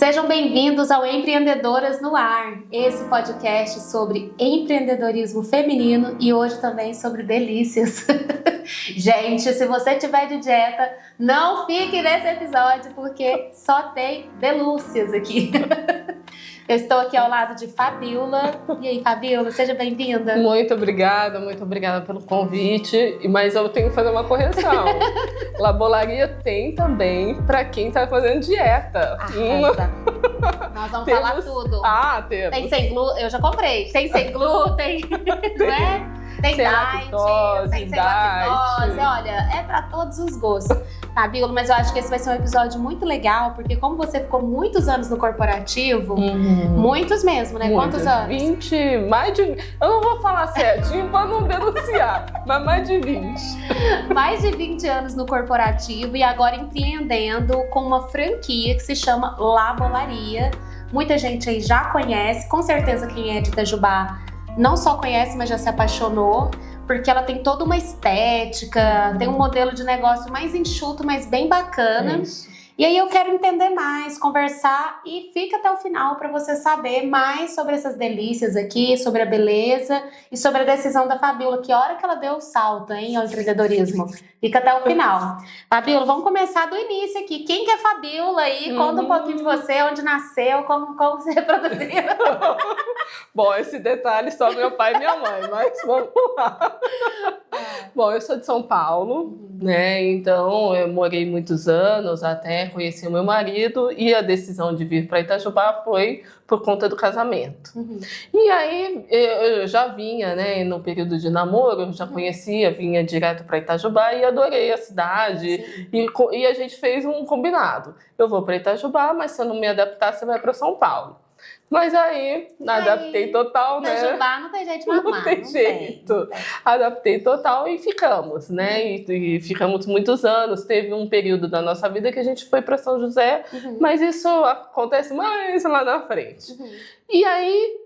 Sejam bem-vindos ao Empreendedoras no Ar, esse podcast sobre empreendedorismo feminino e hoje também sobre delícias. Gente, se você tiver de dieta, não fique nesse episódio porque só tem delúcias aqui. Eu estou aqui ao lado de Fabiola. E aí, Fabiola, seja bem-vinda. Muito obrigada pelo convite. Mas eu tenho que fazer uma correção. Labolaria tem também para quem está fazendo dieta. Nós vamos falar tudo. Temos. Tem sem glúten, eu já comprei. Tem sem glúten, não é? Tem sem diet, lactose, tem sem lactose. Olha, é para todos os gostos. Fabiola, mas eu acho que esse vai ser um episódio muito legal, porque como você ficou muitos anos no corporativo, muitos mesmo, né? Muitos. Quantos anos? 20, mais de... Eu não vou falar certinho para não denunciar, mas mais de 20. Mais de 20 anos no corporativo e agora empreendendo com uma franquia que se chama Labolaria. Muita gente aí já conhece, com certeza quem é de Itajubá não só conhece, mas já se apaixonou, porque ela tem toda uma estética, tem um modelo de negócio mais enxuto, mas bem bacana. E aí eu quero entender mais, conversar e fica até o final para você saber mais sobre essas delícias aqui, sobre a beleza e sobre a decisão da Fabiola, que hora que ela deu o salto, hein, ao empreendedorismo. Fica até o final. Fabiola, vamos começar do início aqui. Quem que é Fabiola aí? Conta um pouquinho de você, onde nasceu, como se reproduziu. Bom, esse detalhe só meu pai e minha mãe, mas vamos lá. Bom, eu sou de São Paulo, né? Então eu morei muitos anos até conhecer o meu marido e a decisão de vir para Itajubá foi por conta do casamento. E aí eu já vinha, né, no período de namoro, eu já conhecia, vinha direto para Itajubá e adorei a cidade e a gente fez um combinado. Eu vou para Itajubá, mas se eu não me adaptar, você vai para São Paulo. Mas aí, adaptei total, né? Itajubá não tem jeito de mamar. Não tem jeito. Adaptei total e ficamos, né? E ficamos muitos anos. Teve um período da nossa vida que a gente foi para São José, mas isso acontece mais lá na frente. E aí,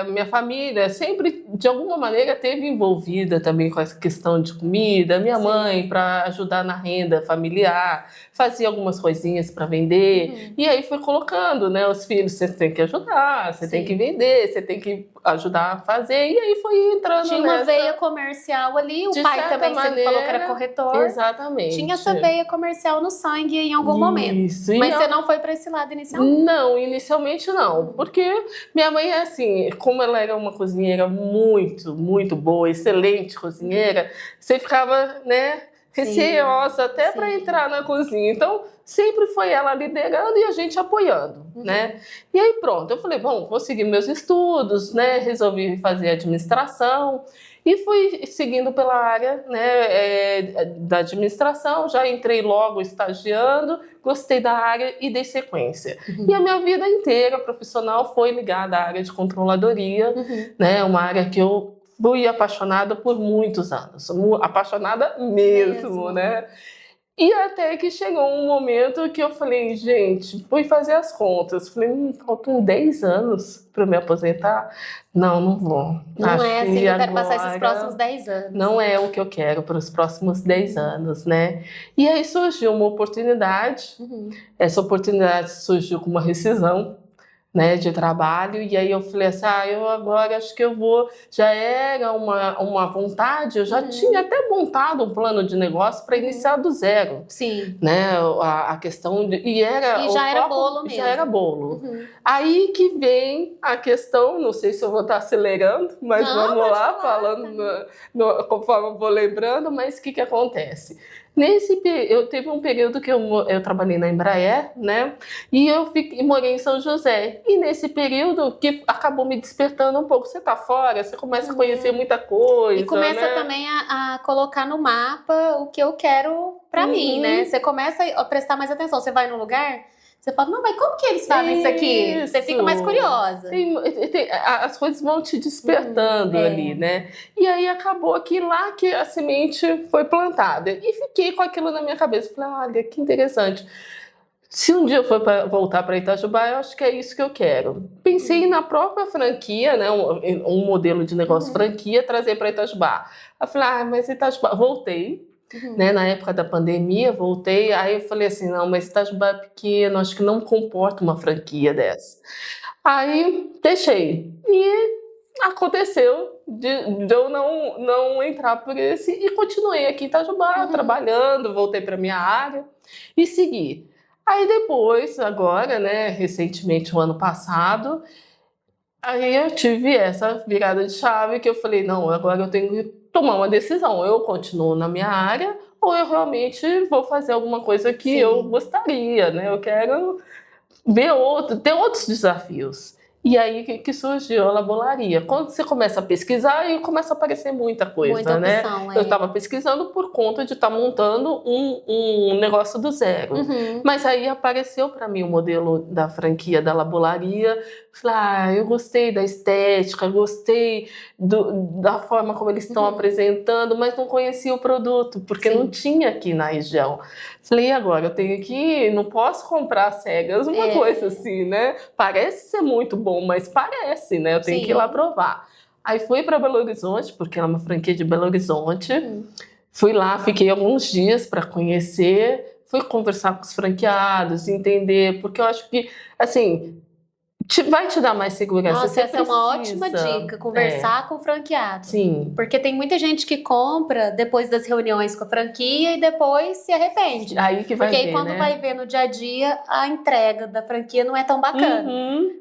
minha família sempre, de alguma maneira, esteve envolvida também com essa questão de comida. Minha mãe, para ajudar na renda familiar, fazia algumas coisinhas para vender. E aí foi colocando, né? Os filhos, você tem que ajudar, você tem que vender, você tem que ajudar a fazer. E aí foi entrando Tinha uma veia comercial ali, o pai também sempre falou que era corretor. Exatamente. Tinha essa veia comercial no sangue em algum momento. Mas você não foi para esse lado inicialmente? Não, inicialmente não. Porque minha mãe é assim, como ela era uma cozinheira muito, muito boa, excelente cozinheira, você ficava, né, receosa até para entrar na cozinha. Então, sempre foi ela liderando e a gente apoiando, né? E aí pronto, eu falei, bom, vou seguir meus estudos, né? Resolvi fazer administração e fui seguindo pela área, né, da administração. Já entrei logo estagiando, gostei da área e dei sequência. E a minha vida inteira profissional foi ligada à área de controladoria, né? Uma área que eu fui apaixonada por muitos anos, apaixonada mesmo, né? E até que chegou um momento que eu falei, gente, fui fazer as contas. Falei, faltam 10 anos para eu me aposentar? Não vou. Não é assim que eu quero passar esses próximos 10 anos. Não é o que eu quero para os próximos 10 anos, né? E aí surgiu uma oportunidade. Essa oportunidade surgiu com uma rescisão, né, de trabalho, e aí eu falei assim, eu agora acho que eu vou, já era uma vontade, eu já tinha até montado um plano de negócio para iniciar do zero. Sim. Né, a questão de... E já era bolo mesmo. Já era bolo. Aí que vem a questão, não sei se eu vou estar acelerando, mas vamos lá, falando conforme eu vou lembrando, mas o que acontece? Eu teve um período que eu trabalhei na Embraer, né? E eu morei em São José. E nesse período que acabou me despertando um pouco. Você tá fora, você começa a conhecer muita coisa. E começa também a colocar no mapa o que eu quero pra mim, né? Você começa a prestar mais atenção. Você vai num lugar, você fala, não, mas como que eles fazem isso aqui? Você fica mais curiosa. As coisas vão te despertando ali, né? E aí acabou que lá que a semente foi plantada. E fiquei com aquilo na minha cabeça. Falei, olha, que interessante. Se um dia eu for voltar para Itajubá, eu acho que é isso que eu quero. Pensei na própria franquia, né? Um modelo de negócio franquia, trazer para Itajubá. Eu falei, mas Itajubá... Voltei. né? Na época da pandemia, voltei, aí eu falei assim, não, mas Itajubá é pequeno, acho que não comporta uma franquia dessa. Aí deixei. E aconteceu de eu não entrar por esse e continuei aqui em Itajubá, trabalhando, voltei para minha área e segui. Aí depois, agora, né, recentemente, o ano passado, aí eu tive essa virada de chave que eu falei, não, agora eu tenho que tomar uma decisão. Eu continuo na minha área ou eu realmente vou fazer alguma coisa que eu gostaria, né? Eu quero ver ter outros desafios. E aí que surgiu a Labolaria. Quando você começa a pesquisar, aí começa a aparecer muita coisa, muita né? opção, Eu estava pesquisando por conta de estar montando um negócio do zero. Mas aí apareceu para mim o modelo da franquia da Labolaria. Falei, eu gostei da estética, gostei da forma como eles estão apresentando, mas não conhecia o produto, porque não tinha aqui na região. Falei, e agora? Eu tenho que... Não posso comprar cegas uma coisa assim, né? Parece ser muito bom, mas parece, né? Eu tenho que ir lá provar. Aí fui para Belo Horizonte, porque é uma franquia de Belo Horizonte. Fui lá, fiquei alguns dias para conhecer. Fui conversar com os franqueados, entender, porque eu acho que, assim... vai te dar mais segurança. Nossa, essa é uma ótima dica, conversar com o franqueado. Sim. Porque tem muita gente que compra depois das reuniões com a franquia e depois se arrepende. Aí que vai Porque ver, aí quando vai ver no dia a dia, a entrega da franquia não é tão bacana.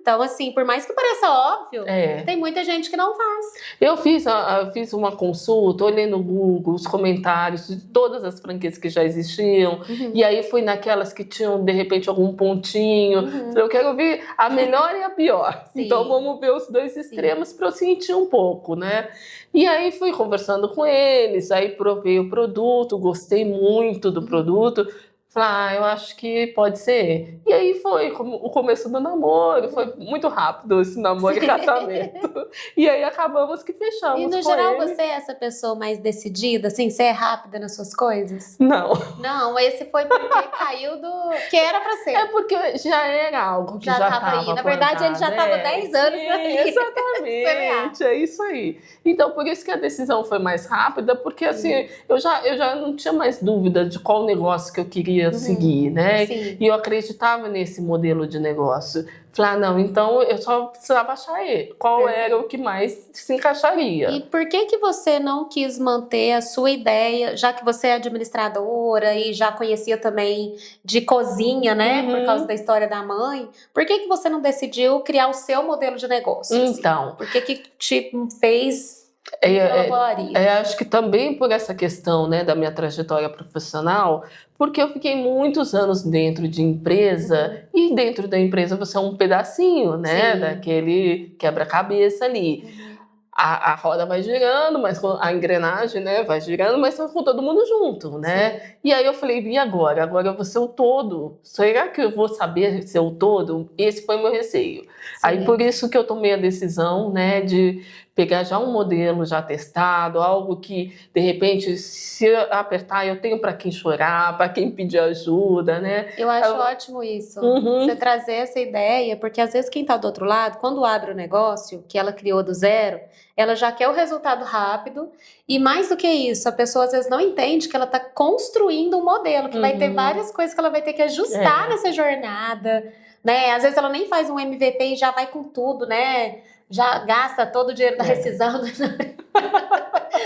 Então, assim, por mais que pareça óbvio, tem muita gente que não faz. Eu fiz uma consulta, olhei no Google os comentários de todas as franquias que já existiam. E aí fui naquelas que tinham, de repente, algum pontinho. Eu quero ver a melhor e a pior. Então vamos ver os dois extremos para eu sentir um pouco, né? E aí fui conversando com eles, aí provei o produto, gostei muito do produto. Falei, eu acho que pode ser. E aí foi o começo do namoro, foi muito rápido esse namoro e casamento. E aí acabamos que fechamos. E no geral você é essa pessoa mais decidida, assim, você é rápida nas suas coisas? Não. Não, esse foi porque caiu do... que era pra ser. É porque já era algo que já estava aí. Na verdade, ele já estava 10 anos aí. Exatamente, é isso aí. Então, por isso que a decisão foi mais rápida, porque assim, eu já não tinha mais dúvida de qual negócio que eu queria seguir, né? E eu acreditava nesse modelo de negócio. Falei, não, então eu só precisava achar qual era o que mais se encaixaria. E por que você não quis manter a sua ideia, já que você é administradora e já conhecia também de cozinha, né? Por causa da história da mãe. Por que você não decidiu criar o seu modelo de negócio? Então. Assim? Por que te fez... acho que também por essa questão, né, da minha trajetória profissional, porque eu fiquei muitos anos dentro de empresa e dentro da empresa você é um pedacinho, né, daquele quebra-cabeça ali. A roda vai girando, mas a engrenagem, né, vai girando, mas com todo mundo junto, né? E aí eu falei, e agora? Agora eu vou ser o todo. Será que eu vou saber ser o todo? Esse foi o meu receio. Aí por isso que eu tomei a decisão, né, de pegar já um modelo já testado, algo que, de repente, se eu apertar, eu tenho para quem chorar, para quem pedir ajuda, né? Eu acho ótimo isso, você trazer essa ideia, porque às vezes quem está do outro lado, quando abre o negócio, que ela criou do zero, ela já quer o resultado rápido, e mais do que isso, a pessoa às vezes não entende que ela está construindo um modelo, que vai ter várias coisas que ela vai ter que ajustar nessa jornada, né? Às vezes ela nem faz um MVP e já vai com tudo, né? Já gasta todo o dinheiro da rescisão,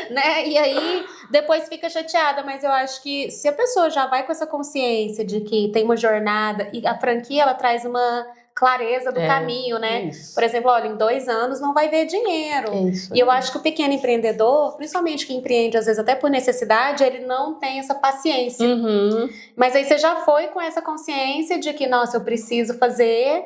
né? E aí depois fica chateada, mas eu acho que se a pessoa já vai com essa consciência de que tem uma jornada, e a franquia ela traz uma clareza do caminho, né? Isso. Por exemplo, olha, em 2 anos não vai ver dinheiro. E eu acho que o pequeno empreendedor, principalmente que empreende às vezes até por necessidade, ele não tem essa paciência. Mas aí você já foi com essa consciência de que, nossa, eu preciso fazer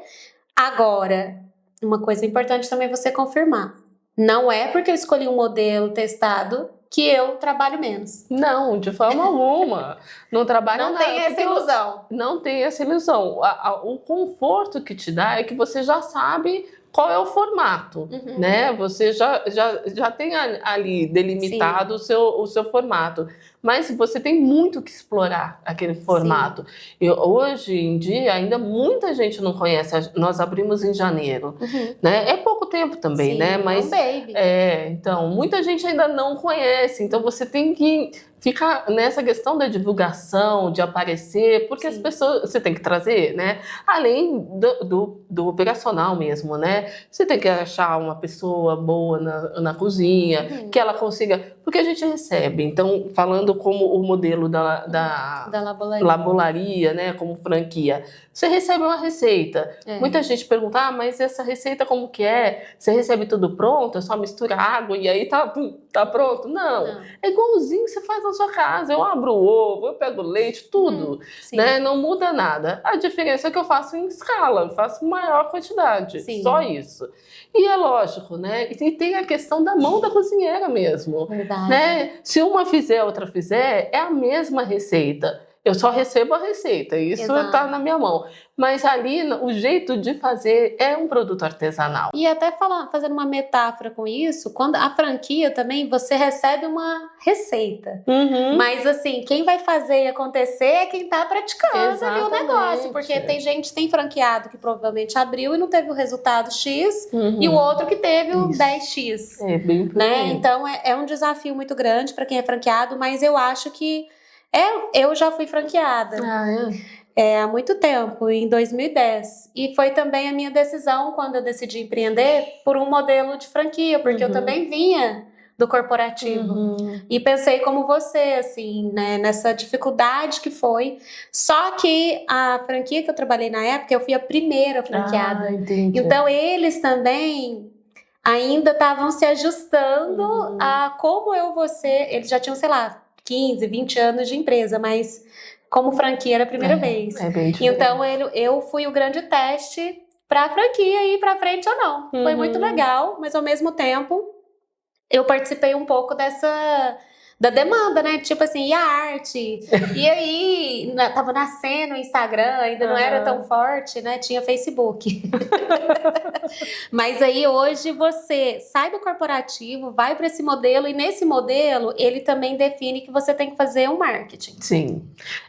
agora. Uma coisa importante também é você confirmar. Não é porque eu escolhi um modelo testado que eu trabalho menos. Não, de forma alguma. Não trabalho nada. Não tem essa ilusão. Não tem essa ilusão. O conforto que te dá é que você já sabe qual é o formato, né? Você já tem ali delimitado o seu formato. Mas você tem muito que explorar aquele formato. Hoje em dia, ainda muita gente não conhece. Nós abrimos em janeiro, né? É pouco tempo também, né? Mas baby. então, muita gente ainda não conhece. Então, você tem que fica nessa questão da divulgação, de aparecer, porque as pessoas, você tem que trazer, né? Além do operacional mesmo, né? Você tem que achar uma pessoa boa na cozinha, que ela consiga... Porque a gente recebe, então, falando como o modelo da labolaria, né? Como franquia. Você recebe uma receita. Muita gente pergunta, mas essa receita como que é? Você recebe tudo pronto? É só misturar água e aí tá pronto? Não. É igualzinho que você faz na sua casa. Eu abro o ovo, eu pego leite, tudo. Né? Não muda nada. A diferença é que eu faço em escala, eu faço maior quantidade. Só isso. E é lógico, né? E tem a questão da mão da cozinheira mesmo. Né? Se uma fizer, outra fizer, é a mesma receita. Eu só recebo a receita, isso está na minha mão. Mas ali, o jeito de fazer é um produto artesanal. E até fazendo uma metáfora com isso, quando a franquia também, você recebe uma receita. Mas assim, quem vai fazer acontecer é quem está praticando ali o negócio. Porque tem franqueado que provavelmente abriu e não teve o resultado X, e o outro que teve o 10X. É bem por né? Então é um desafio muito grande para quem é franqueado, mas eu acho que eu já fui franqueada. Há muito tempo, em 2010. E foi também a minha decisão quando eu decidi empreender por um modelo de franquia, porque eu também vinha do corporativo. E pensei como você, assim, né, nessa dificuldade que foi. Só que a franquia que eu trabalhei na época, eu fui a primeira franqueada. Então eles também ainda estavam se ajustando a como eu vou ser. Eles já tinham, sei lá, 15, 20 anos de empresa, mas como franquia era a primeira vez. Então eu fui o grande teste para a franquia ir para frente ou não. Foi muito legal, mas ao mesmo tempo eu participei um pouco da demanda, né? Tipo assim, e a arte? E aí, tava nascendo o Instagram, ainda não era tão forte, né? Tinha Facebook. Mas aí hoje você sai do corporativo, vai para esse modelo, e nesse modelo ele também define que você tem que fazer um marketing. Sim.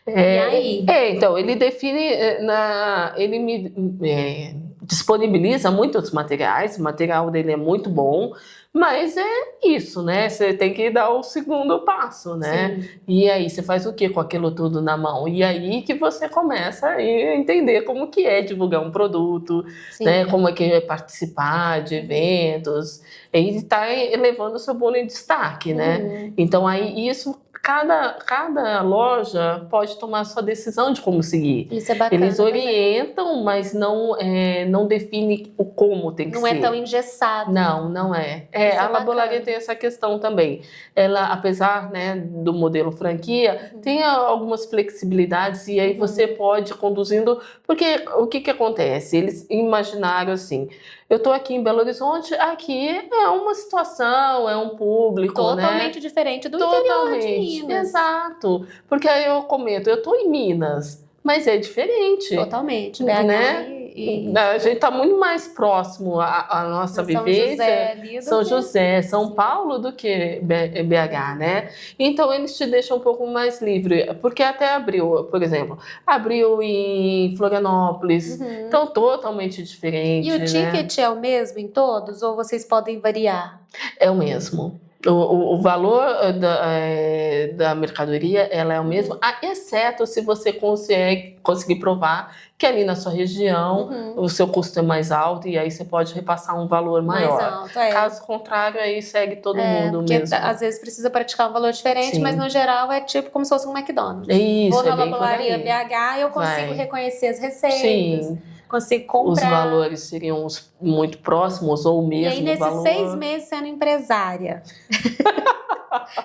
E aí? Então, ele define, ele me disponibiliza muitos materiais, o material dele é muito bom. Mas é isso, né? Você tem que dar o segundo passo, né? E aí você faz o que com aquilo tudo na mão? E aí que você começa a entender como que é divulgar um produto, né? Como é que é participar de eventos. E tá elevando o seu bolo em destaque, né? Então aí isso... Cada loja pode tomar a sua decisão de como seguir. Isso é bacana. Eles orientam, mas não define o como tem que ser. Não é tão engessado. Não é. A labolaria tem essa questão também. Ela, apesar, né, do modelo franquia, tem algumas flexibilidades e aí você pode ir conduzindo... Porque o que acontece? Eles imaginaram assim... Eu estou aqui em Belo Horizonte, aqui é uma situação, é um público, totalmente diferente do interior de Minas. Exato. Porque aí eu comento, eu estou em Minas, mas é diferente. Totalmente. Né? A gente está muito mais próximo à nossa vivência. São José, São Paulo do que BH, né? Então eles te deixam um pouco mais livre, porque até abriu, por exemplo, abriu em Florianópolis, então totalmente diferente. E o ticket é o mesmo em todos, ou vocês podem variar? É o mesmo. O valor da mercadoria ela é o mesmo, exceto se você conseguir provar que ali na sua região o seu custo é mais alto e aí você pode repassar um valor maior. Mais alto, Caso contrário, aí segue todo mundo mesmo. Porque às vezes precisa praticar um valor diferente, mas no geral é tipo como se fosse um McDonald's. Isso, Vou na labolaria BH, eu consigo reconhecer as receitas. Consigo comprar. Os valores seriam muito próximos ou mesmo. E aí, nesses 6 meses sendo empresária,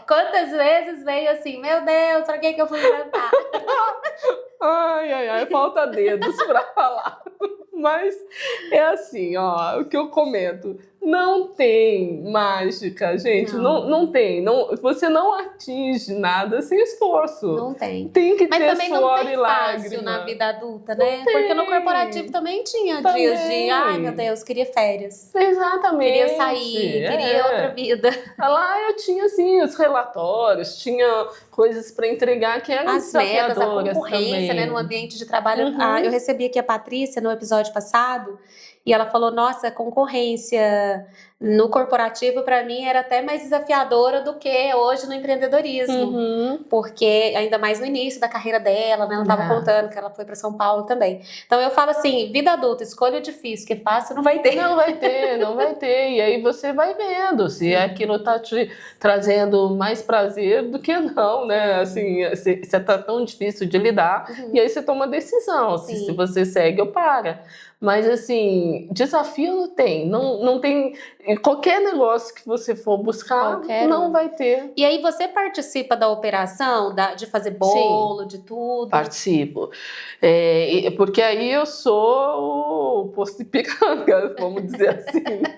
quantas vezes veio assim, meu Deus, pra que eu fui inventar? Ai, falta dedos pra falar. Mas é assim, ó, o que eu comento. Não tem mágica, gente. Não tem. Você não atinge nada sem esforço. Não tem. Tem que ter também suor não tem e lágrima. fácil na vida adulta, né? Porque no corporativo também tinha dias de, ai meu Deus, queria férias. Exatamente. Queria sair, queria outra vida. Lá eu tinha, assim, os relatórios, tinha coisas para entregar que eram as metas, a desafiadoras concorrência, também. né, no ambiente de trabalho. Uhum. Eu recebi aqui a Patrícia no episódio passado e ela falou, nossa, a concorrência no corporativo para mim era até mais desafiadora do que hoje no empreendedorismo. Uhum. Porque ainda mais no início da carreira dela, né, ela estava contando que ela foi para São Paulo também. Então eu falo assim, vida adulta, escolha difícil, que fácil não vai ter. Não vai ter, não vai ter. E aí você vai vendo se aquilo tá te trazendo mais prazer do que não, né? Assim, se tá tão difícil de lidar, e aí você toma a decisão, se você segue ou para. Mas assim, desafio não tem, não tem, qualquer negócio que você for buscar, não vai ter. E aí você participa da operação, de fazer bolo, de tudo? Participo, porque aí eu sou o posto de piranga, vamos dizer assim, né?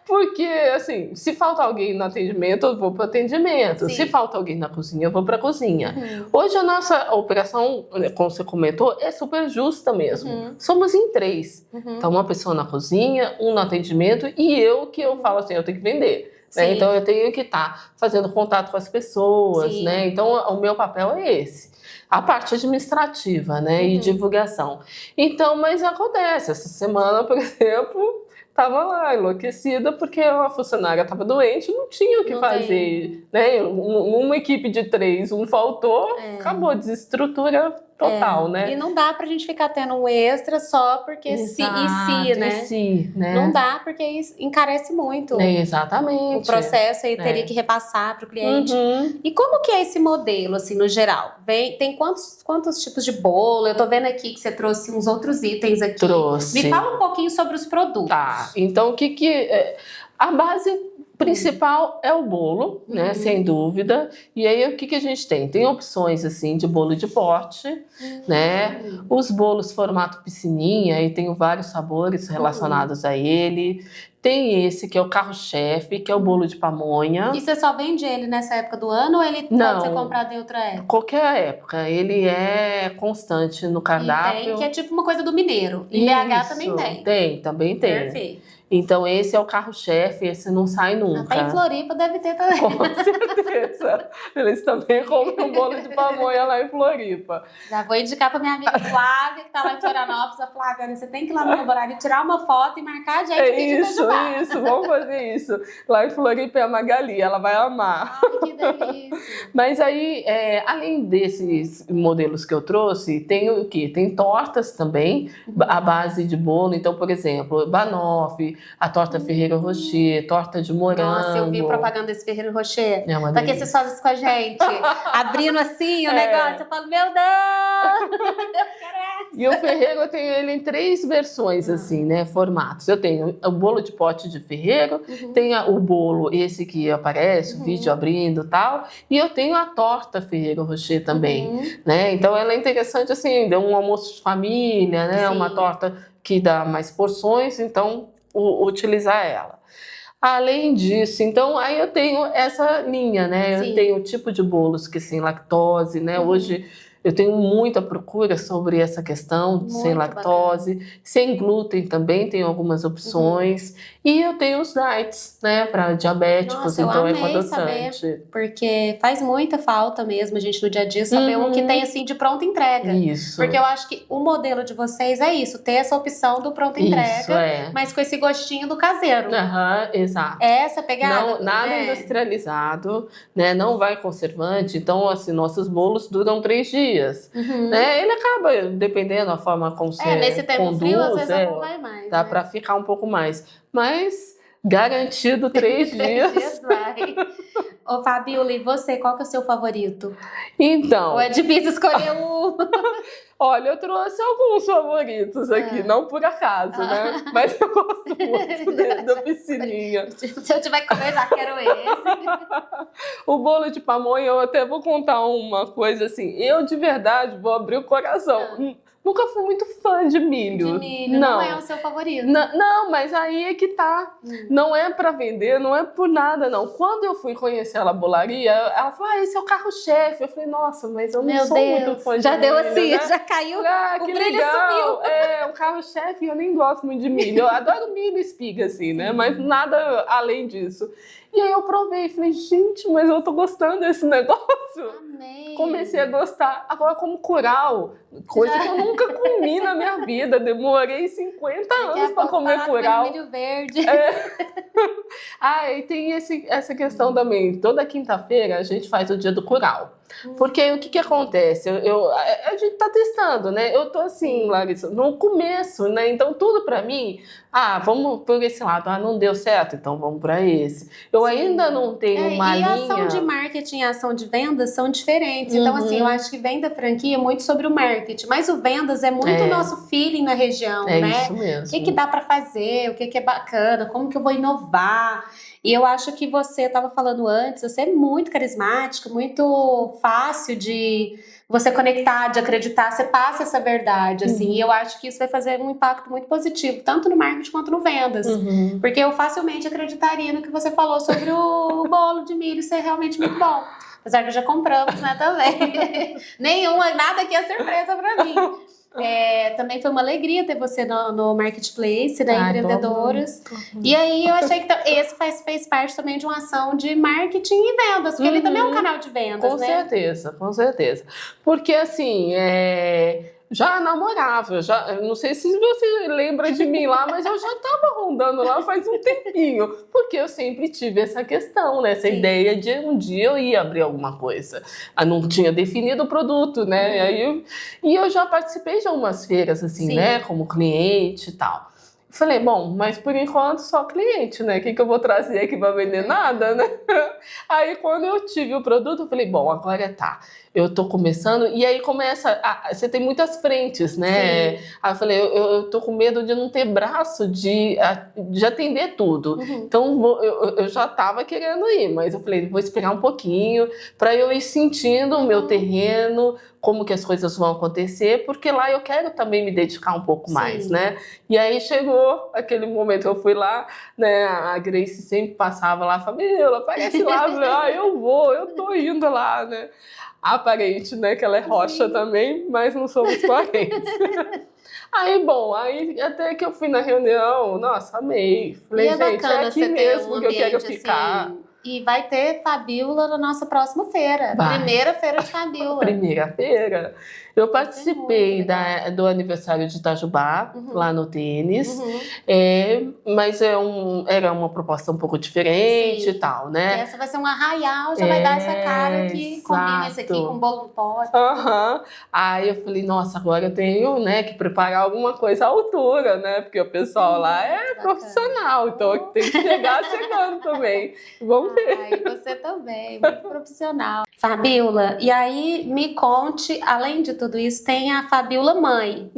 Porque, assim, se falta alguém no atendimento, eu vou para o atendimento. Se falta alguém na cozinha, eu vou para a cozinha. Hoje a nossa operação, como você comentou, é super justa mesmo. Somos em 3. Então, uma pessoa na cozinha, um no atendimento e eu falo assim, eu tenho que vender. Né? Então, eu tenho que estar fazendo contato com as pessoas, né? Então, o meu papel é esse. A parte administrativa, né? E divulgação. Então, mas acontece. Essa semana, por exemplo, estava lá enlouquecida porque a funcionária estava doente, não tinha o que fazer, né? Uma equipe de 3, um faltou, acabou, desestrutura total, né? E não dá pra gente ficar tendo um extra só porque né? Não dá, porque isso encarece muito. Exatamente. O processo aí teria que repassar pro cliente. E como que é esse modelo, assim, no geral? Tem quantos tipos de bolo? Eu tô vendo aqui que você trouxe uns outros itens aqui. Trouxe. Me fala um pouquinho sobre os produtos. Tá, então a base principal é o bolo, né, sem dúvida. E aí o que a gente tem? Tem opções assim de bolo de pote, né? Os bolos formato piscininha, aí tem vários sabores relacionados a ele. Tem esse que é o carro-chefe, que é o bolo de pamonha. E você só vende ele nessa época do ano ou ele pode ser comprado em outra época? Qualquer época. Ele é constante no cardápio. E tem, que é tipo uma coisa do mineiro. Em BH também tem. Também tem. Perfeito. Então esse é o carro-chefe, esse não sai nunca. Até em Floripa deve ter também. Com certeza. Eles também comem um bolo de pamonha lá em Floripa. Já vou indicar pra minha amiga Flávia, que tá lá em Florianópolis. A Flávia, você tem que ir lá no laboratório, tirar uma foto e marcar a gente. Isso, vamos fazer isso. Lá em Floripa é a Magali, ela vai amar. Ai, que delícia. Mas aí, além desses modelos que eu trouxe, tem o quê? Tem tortas também, à base de bolo. Então, por exemplo, banoffee, a torta Ferrero Rocher, torta de morango. Nossa, eu vi propaganda desse Ferrero Rocher. Pra que vocês fazem isso com a gente? Abrindo assim o negócio, eu falo, meu Deus! E o Ferrero, eu tenho ele em 3 versões, assim, né, formatos. Eu tenho o bolo de pote de Ferrero, tenho o bolo, esse que aparece, o vídeo abrindo e tal, e eu tenho a torta Ferrero Rocher também, né? Então ela é interessante, assim, deu um almoço de família, né? Uma torta que dá mais porções, então utilizar ela. Além disso, então, aí eu tenho essa linha, né? Eu tenho o tipo de bolos que sem lactose, né? Hoje eu tenho muita procura sobre essa questão sem lactose, sem glúten também, tem algumas opções. E eu tenho os diets, né, para diabéticos, então é com adoçante. Saber, porque faz muita falta mesmo a gente no dia a dia saber um que tem assim de pronta entrega. Isso. Porque eu acho que o modelo de vocês é isso, ter essa opção do pronta entrega, mas com esse gostinho do caseiro. Exato. É essa pegada? Não, nada industrializado, né, não vai conservante, então assim, nossos bolos duram 3 dias. Né? Ele acaba, dependendo da forma como você nesse tempo conduz, frio, às vezes não vai mais. Dá para ficar um pouco mais. Mas garantido 3 dias. 3 dias vai. Ô, Fabiola, e você, qual que é o seu favorito? Então... Ou é difícil escolher um? Olha, eu trouxe alguns favoritos aqui, não por acaso, né? Mas eu gosto muito da piscininha. Se eu tiver que comer, já quero esse. O bolo de pamonha, eu até vou contar uma coisa assim. Eu, de verdade, vou abrir o coração. Nunca fui muito fã de milho. Não é o seu favorito. Não, mas aí é que tá. Não é pra vender, não é por nada, não. Quando eu fui conhecer a labolaria, ela falou, esse é o carro-chefe. Eu falei, nossa, mas eu não sou muito fã de milho. Já deu assim, né? já caiu, o brilho legal. sumiu. carro-chefe e eu nem gosto muito de milho. Eu adoro milho e espiga, assim, né? Mas nada além disso. E aí eu provei e falei, gente, mas eu tô gostando desse negócio. Amei. Comecei a gostar. Agora, como curau, coisa que eu nunca comi na minha vida. Demorei 50 anos para comer curau. Milho verde. E tem essa questão também. Toda quinta-feira a gente faz o dia do curau. Porque aí, o que acontece? A gente tá testando, né? Eu tô assim, Larissa, no começo, né? Então tudo pra mim, vamos por esse lado. Não deu certo, então vamos pra esse. Eu ainda não tenho uma linha... E a ação de marketing e a ação de vendas são diferentes. Então, assim, eu acho que venda franquia é muito sobre o marketing. Mas o vendas é muito o nosso feeling na região, né? Isso mesmo. O que dá pra fazer, o que é bacana, como que eu vou inovar. E eu acho que você estava falando antes, você é muito carismática, muito fácil de você conectar, de acreditar, você passa essa verdade, assim, e eu acho que isso vai fazer um impacto muito positivo, tanto no marketing quanto no vendas, porque eu facilmente acreditaria no que você falou sobre o bolo de milho ser realmente muito bom, apesar que já compramos, né, também, nada aqui é surpresa pra mim. Também foi uma alegria ter você no Marketplace, né, Empreendedoras. E aí eu achei que esse fez parte também de uma ação de marketing e vendas, porque ele também é um canal de vendas, com certeza, com certeza. Porque assim, já namorava, não sei se você lembra de mim lá, mas eu já estava rondando lá faz um tempinho, porque eu sempre tive essa questão, né, essa ideia de um dia eu ia abrir alguma coisa. Não tinha definido o produto, né, e eu já participei de algumas feiras, assim, né, como cliente e tal. Falei, bom, mas por enquanto só cliente, né? O que eu vou trazer aqui para vender? Nada, né? Aí quando eu tive o produto, eu falei, bom, agora tá. Eu tô começando, e aí começa, você tem muitas frentes, né? Aí eu falei, eu tô com medo de não ter braço de atender tudo. Então eu já tava querendo ir, mas eu falei, vou esperar um pouquinho para eu ir sentindo o meu terreno, como que as coisas vão acontecer, porque lá eu quero também me dedicar um pouco mais, né? E aí chegou aquele momento que eu fui lá, né? A Grace sempre passava lá, Fabíola, aparece lá, eu falei, eu tô indo lá, né? Aparente, né, que ela é rocha também, mas não somos parentes. Aí até que eu fui na reunião, nossa, amei. Falei, gente, é aqui mesmo que eu quero ficar. Assim, e vai ter Fabíola na nossa próxima feira. Primeira feira de Fabíola. Primeira feira. Eu participei do aniversário de Itajubá, lá no tênis, mas era uma proposta um pouco diferente e tal, né? Essa vai ser um arraial, já vai dar essa cara que combina esse aqui com bolo no pote. Aí eu falei, nossa, agora eu tenho, né, que preparar alguma coisa à altura, né? Porque o pessoal lá é profissional, então tem que chegar chegando também. Vamos ver. E você também, muito profissional. Fabíola, e aí me conte, além de tudo isso, tem a Fabíola mãe.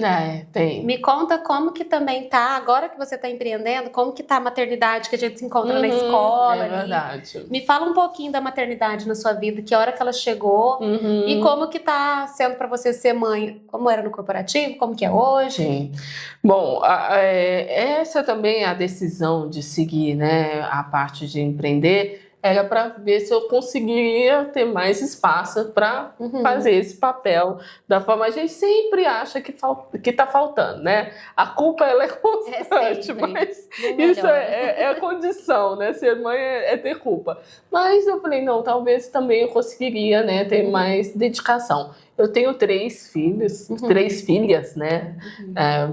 Tem. Me conta como que também tá, agora que você tá empreendendo, como que tá a maternidade que a gente se encontra na escola. É verdade. Me fala um pouquinho da maternidade na sua vida, que hora que ela chegou e como que tá sendo para você ser mãe, como era no corporativo, como que é hoje. Sim. Bom, essa também é a decisão de seguir, né, a parte de empreender, era para ver se eu conseguiria ter mais espaço para fazer esse papel da forma. A gente sempre acha que tá faltando, né? A culpa ela é constante, mas isso é a condição, né? Ser mãe é ter culpa. Mas eu falei, não, talvez também eu conseguiria, né, ter mais dedicação. Eu tenho 3 filhos, 3 filhas, né?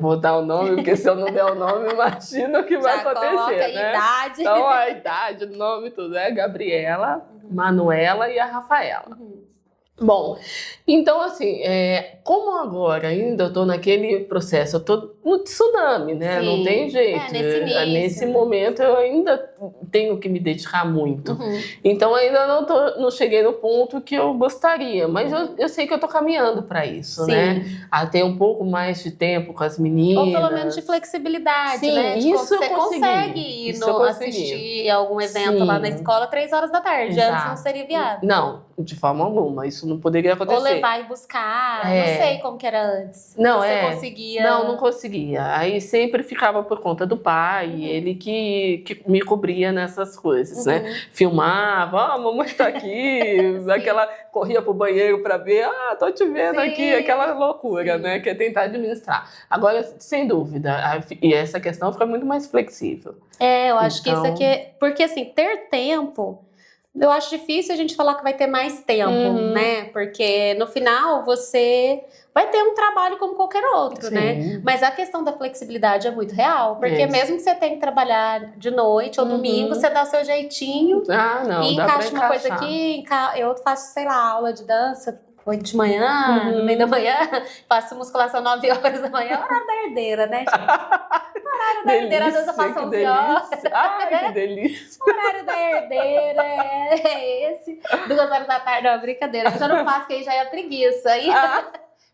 Vou dar o nome, porque se eu não der o nome, imagina o que vai acontecer, né? Idade. Então, a idade, o nome, tudo é Gabriela, Manuela e a Rafaela. Bom, então assim, como agora ainda eu tô naquele processo, eu tô no tsunami, né? Não tem jeito. Nesse momento eu ainda tenho que me dedicar muito. Então ainda não cheguei no ponto que eu gostaria, mas eu sei que eu tô caminhando para isso, né? A ter um pouco mais de tempo com as meninas. Ou pelo menos de flexibilidade, né? Isso você consegue ir assistir algum evento lá na escola 3 horas da tarde. Antes não seria viável. Não, de forma alguma. Isso isso não poderia acontecer. Ou levar e buscar, não sei como que era antes. Não, você conseguia... Não conseguia. Aí sempre ficava por conta do pai, ele que me cobria nessas coisas, né? Filmava, a mamãe tá aqui, aquela corria pro banheiro para ver, tô te vendo aqui, aquela loucura, né? Que é tentar administrar. Agora, sem dúvida, e essa questão fica muito mais flexível. Eu acho que isso aqui porque assim, ter tempo, eu acho difícil a gente falar que vai ter mais tempo, né? Porque no final você vai ter um trabalho como qualquer outro, né? Mas a questão da flexibilidade é muito real, porque mesmo que você tenha que trabalhar de noite ou domingo, você dá o seu jeitinho e encaixa uma coisa aqui, eu faço, sei lá, aula de dança 8 de manhã, no meio da manhã, faço musculação 9 horas da manhã, horário da herdeira, né, gente? Horário da herdeira, às vezes eu faço 11 horas. Ai, que delícia! O horário da herdeira é esse. 2 horas da tarde, não, brincadeira. Eu já não faço, que aí já é preguiça. Aí,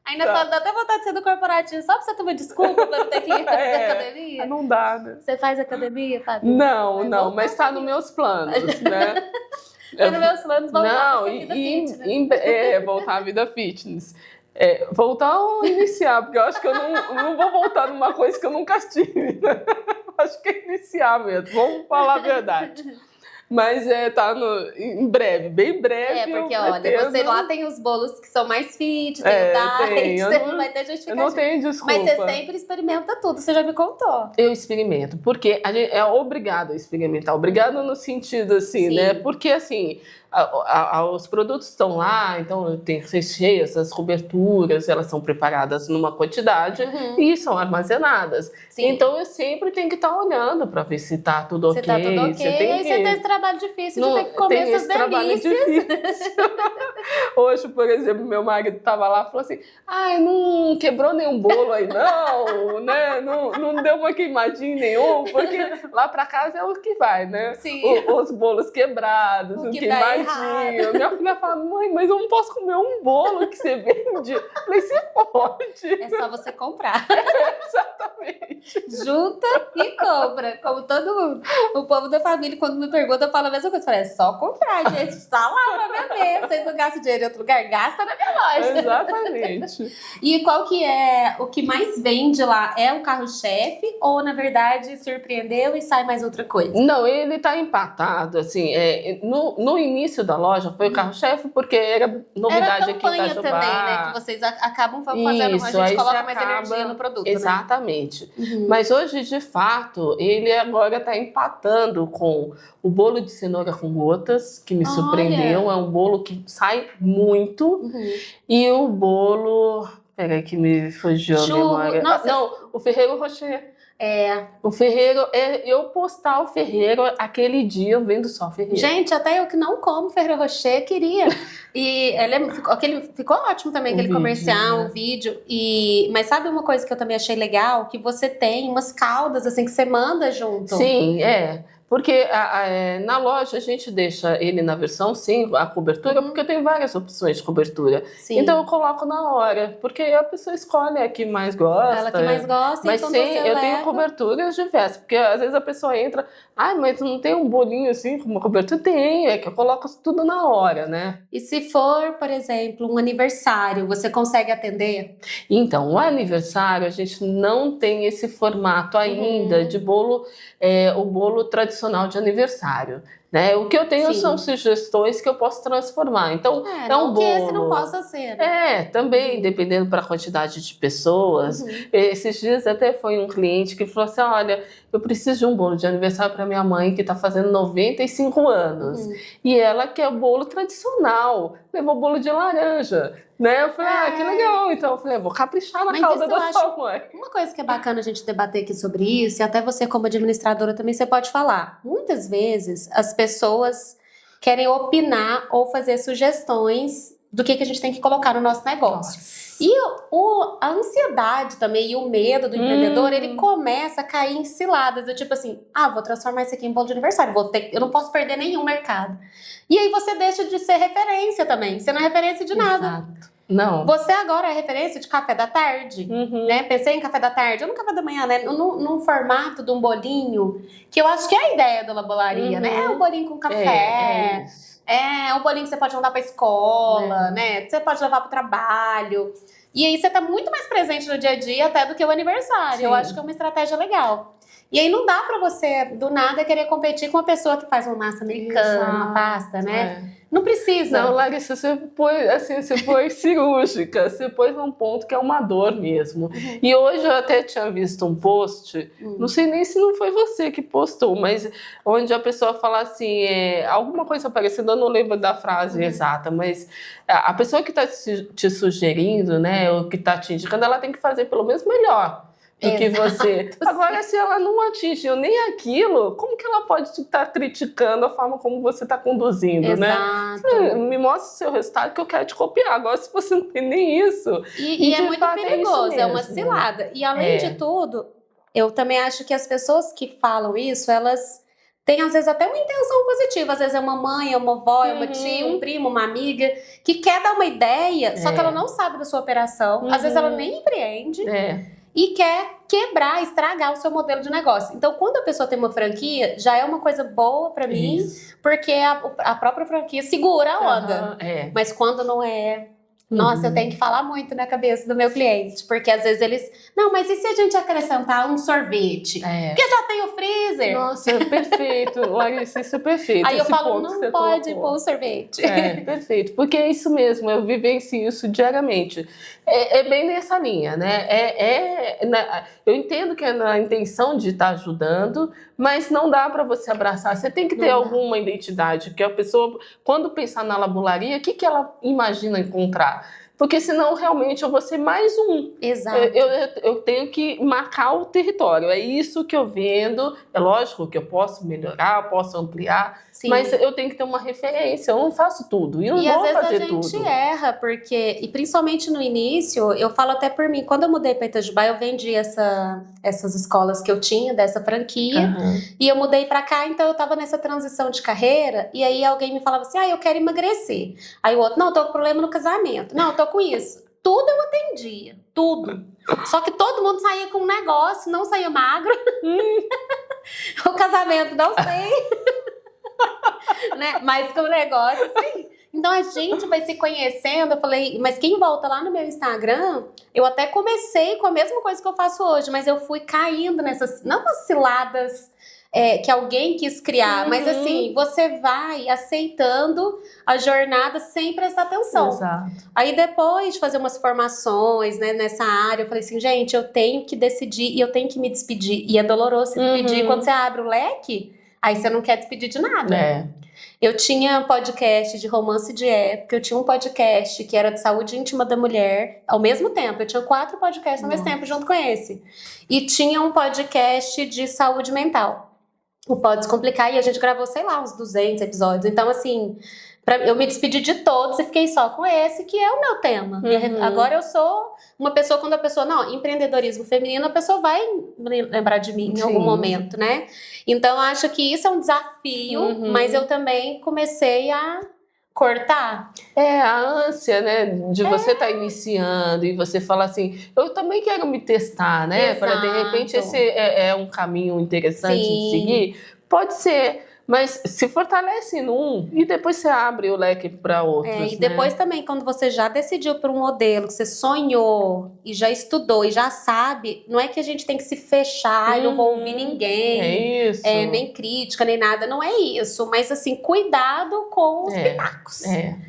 ainda só dá até vontade de ser do corporativo, só pra você ter uma desculpa pra não ter que ir fazer academia. Não dá, né? Você faz academia, Fábio? Não, mas tá nos meus planos, né? Tá nos meus planos voltar à vida fitness. Voltar à vida fitness. Voltar ou iniciar, porque eu acho que eu não vou voltar numa coisa que eu nunca tive. Né? Acho que é iniciar mesmo, vamos falar a verdade. Mas tá em breve, bem breve. Porque olha, você lá tem os bolos que são mais fit, tem o diet, você não vai ter justificativa. Eu não tenho desculpa. Mas você sempre experimenta tudo, você já me contou. Eu experimento, porque a gente é obrigado a experimentar. Obrigado no sentido assim, né? Porque assim, os produtos estão lá, então tem recheios, as coberturas, elas são preparadas numa quantidade e são armazenadas. Então eu sempre tenho que estar olhando para ver se tá tudo ok. Se tá tudo ok, aí você tem esse trabalho difícil de ter que comer essas delícias. Hoje, por exemplo, meu marido estava lá e falou assim, não quebrou nenhum bolo aí não, né? Não deu uma queimadinha nenhum, porque lá para casa é o que vai, né? Os bolos quebrados, o queimadinho. Minha filha fala, mãe, mas eu não posso comer um bolo que você vende. Eu falei, você pode. É só você comprar. Exatamente. Junta e compra, como todo mundo. O povo da família, quando me pergunta, eu falo a mesma coisa. Eu falei, é só comprar, gente. Está lá pra vender. Vocês não gastam dinheiro em outro lugar, gasta na minha loja. Exatamente. E qual que é o que mais vende lá? É o carro-chefe ou, na verdade, surpreendeu e sai mais outra coisa? Não, ele tá empatado, assim. No início da loja foi o carro-chefe, porque era novidade aqui em Itajubá. Também, né? Que vocês acabam fazendo, a gente coloca mais energia no produto, exatamente. Né? Mas hoje, de fato, ele agora está empatando com o bolo de cenoura com gotas, que me surpreendeu. É um bolo que sai muito. E o bolo... Peraí que me fugiu a memória. Não, o Ferrero Rocher. O Ferrero, eu postar o Ferrero, aquele dia eu vendo só o Ferrero. Gente, até eu que não como Ferrero Rocher queria. E ficou ótimo também, aquele comercial, o vídeo. Mas sabe uma coisa que eu também achei legal? Que você tem umas caldas assim que você manda junto. Sim, porque na loja a gente deixa ele na versão sem a cobertura, porque eu tenho várias opções de cobertura. Então eu coloco na hora, porque a pessoa escolhe a que mais gosta. Ela que mais gosta, mas então eu tenho coberturas diversas, porque às vezes a pessoa entra, mas não tem um bolinho assim com uma cobertura? Tem, que eu coloco tudo na hora, né? E se for, por exemplo, um aniversário, você consegue atender? Então, o aniversário a gente não tem esse formato ainda de bolo, o bolo tradicional de aniversário, né? O que eu tenho são sugestões que eu posso transformar. Então, um bolo. Que esse não possa ser. Né? Também, dependendo para a quantidade de pessoas. Esses dias até foi um cliente que falou assim, olha, eu preciso de um bolo de aniversário para minha mãe que está fazendo 95 anos. E ela quer o bolo tradicional. Levou bolo de laranja. Né? Eu falei, que legal. Então eu falei, vou caprichar na calda da sua mãe. Uma coisa que é bacana a gente debater aqui sobre isso, e até você como administradora também você pode falar. Muitas vezes as pessoas querem opinar ou fazer sugestões do que a gente tem que colocar no nosso negócio. E a ansiedade também e o medo do empreendedor, ele começa a cair em ciladas. Do tipo assim, vou transformar isso aqui em bolo de aniversário. Eu não posso perder nenhum mercado. E aí você deixa de ser referência também. Você não é referência de nada. Exato. Não. Você agora é referência de café da tarde, né? Pensei em café da tarde, ou no café da manhã, né? Num formato de um bolinho, que eu acho que é a ideia da labolaria, né? É um bolinho com café. É, o bolinho que você pode mandar pra escola, né? Que você pode levar pro trabalho. E aí você tá muito mais presente no dia a dia até do que o aniversário. Sim. Eu acho que é uma estratégia legal. E aí não dá pra você, do nada, querer competir com uma pessoa que faz uma massa americana, uma pasta, né? Não precisa. Não, Larissa, você foi cirúrgica, você pôs num ponto que é uma dor mesmo. E hoje eu até tinha visto um post, não sei nem se não foi você que postou, mas onde a pessoa fala assim, alguma coisa parecida, eu não lembro da frase exata, mas a pessoa que está te sugerindo, né, ou que está te indicando, ela tem que fazer pelo menos melhor do que você. Agora, se ela não atingiu nem aquilo, como que ela pode estar criticando a forma como você está conduzindo, né? Me mostra o seu resultado que eu quero te copiar. Agora, se você não tem nem isso... E é muito perigoso, é uma cilada. E além de tudo, eu também acho que as pessoas que falam isso, elas têm às vezes até uma intenção positiva. Às vezes é uma mãe, é uma avó, é uma tia, um primo, uma amiga, que quer dar uma ideia, só que ela não sabe da sua operação. Às vezes ela nem empreende. E quer quebrar, estragar o seu modelo de negócio. Então, quando a pessoa tem uma franquia, já é uma coisa boa pra mim, porque a própria franquia segura a onda. Mas quando não é... Nossa, eu tenho que falar muito na cabeça do meu cliente, porque às vezes eles... Não, mas e se a gente acrescentar um sorvete? Porque já tem o freezer. Nossa, perfeito. Larissa, isso é perfeito. Aí eu falo, não pode pôr o sorvete. Perfeito. Porque é isso mesmo, eu vivencio isso diariamente. É bem nessa linha, né? Eu entendo que é na intenção de estar ajudando, mas não dá para você abraçar. Você tem que ter alguma identidade, que a pessoa, quando pensar na labularia, o que ela imagina encontrar? Porque senão realmente eu vou ser mais um. Exato. Eu tenho que marcar o território. É isso que eu vendo. É lógico que eu posso melhorar, posso ampliar, mas eu tenho que ter uma referência. Eu não faço tudo. E não vou fazer tudo. E às vezes a gente erra, porque... E principalmente no início, eu falo até por mim. Quando eu mudei para Itajubá, eu vendi essas escolas que eu tinha, dessa franquia. E eu mudei para cá, então eu tava nessa transição de carreira. E aí alguém me falava assim, eu quero emagrecer. Aí o outro, não, eu tô com problema no casamento. Não, eu tô com isso. Tudo eu atendia, tudo. Só que todo mundo saía com um negócio, não saía magro. O casamento, não sei. Né? Mas com o negócio, sim. Então a gente vai se conhecendo. Eu falei, mas quem volta lá no meu Instagram, eu até comecei com a mesma coisa que eu faço hoje, mas eu fui caindo nessas, não nas ciladas que alguém quis criar, mas assim, você vai aceitando a jornada sem prestar atenção. Exato. Aí depois de fazer umas formações, né, nessa área, eu falei assim, gente, eu tenho que decidir e eu tenho que me despedir. E é doloroso se despedir. Quando você abre o leque, aí você não quer despedir de nada. Eu tinha podcast de romance de época, eu tinha um podcast que era de saúde íntima da mulher, ao mesmo tempo, eu tinha 4 podcasts ao mesmo tempo junto com esse. E tinha um podcast de saúde mental, o Pode Descomplicar, e a gente gravou, sei lá, uns 200 episódios. Então, assim, eu me despedi de todos e fiquei só com esse, que é o meu tema. Agora eu sou uma pessoa, quando a pessoa, empreendedorismo feminino, a pessoa vai lembrar de mim em algum momento, né? Então, eu acho que isso é um desafio, mas eu também comecei a cortar. A ânsia, né, de você estar iniciando e você falar assim, eu também quero me testar, né, para de repente esse é um caminho interessante de seguir. Pode ser, mas se fortalece num e depois você abre o leque para outros. E depois também, quando você já decidiu por um modelo, que você sonhou e já estudou e já sabe, não é que a gente tem que se fechar e não vou ouvir ninguém, nem crítica, nem nada, não é isso. Mas assim, cuidado com os pitacos.